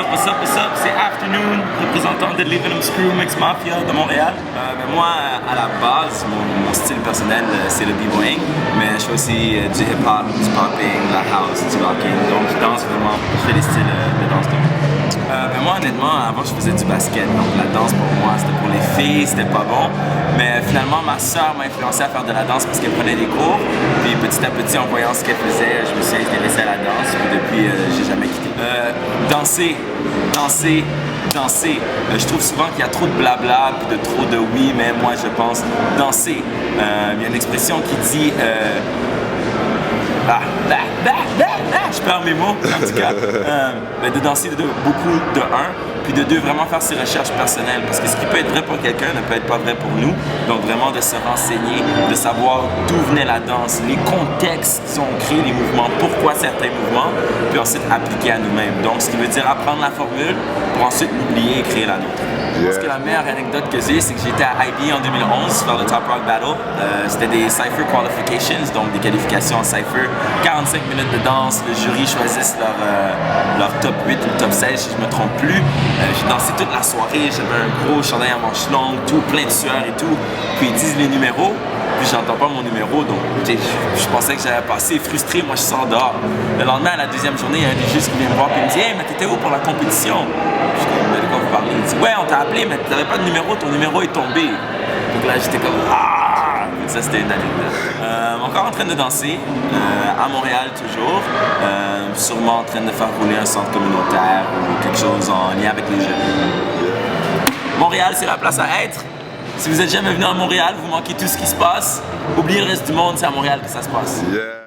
what's up? C'est Afternoon, représentant de Living Screw Mix Mafia de Montréal. Moi, à la base, mon style personnel, c'est le b-boying, mais je fais aussi du hip-hop, du popping, la house, du rocking, donc je danse vraiment, je fais les styles de danse de moi, honnêtement, avant je faisais du basket, donc la danse pour moi c'était pour les filles, c'était pas bon, mais finalement ma soeur m'a influencé à faire de la danse parce qu'elle prenait des cours, puis petit à petit en voyant ce qu'elle faisait, je me suis intéressé à la danse, puis depuis j'ai jamais quitté. Danser. Je trouve souvent qu'il y a trop de blabla puis de trop de oui, mais moi je pense danser. Il y a une expression qui dit je perds mes mots en tout cas. De danser de beaucoup de un, puis de deux, vraiment faire ses recherches personnelles parce que ce qui peut être vrai pour quelqu'un ne peut être pas vrai pour nous. Donc vraiment de se renseigner, de savoir d'où venait la danse, les contextes qui ont créé les mouvements, pourquoi certains mouvements, puis ensuite appliquer à nous-mêmes. Donc ce qui veut dire apprendre la formule pour ensuite l'oublier et créer la nôtre. Je pense que la meilleure anecdote que j'ai, c'est que j'étais à IB en 2011 faire le Top Rock Battle. C'était des Cypher Qualifications, donc des qualifications en Cypher. 45 minutes de danse, le jury choisisse leur top 8 ou top 16 si je me trompe plus. J'ai dansé toute la soirée, j'avais un gros chandail à manches longues, tout plein de sueur et tout. Puis ils disent les numéros, puis j'entends pas mon numéro, donc je pensais que j'allais passer frustré, moi je sors dehors. Le lendemain, à la deuxième journée, il y a un des juges qui vient me voir et me dit « Hey, mais t'étais où pour la compétition? » Je dis « Mais de quoi vous parlez? » Il dit « Ouais, on t'a appelé, mais t'avais pas de numéro, ton numéro est tombé. » Donc là, j'étais comme « Ah! » Ça, c'était une anecdote. Encore en train de danser, à Montréal toujours, sûrement en train de faire rouler un centre communautaire ou quelque chose en lien avec les jeunes. Montréal, c'est la place à être. Si vous êtes jamais venu à Montréal, vous manquez tout ce qui se passe. Oubliez le reste du monde, c'est à Montréal que ça se passe. Yeah.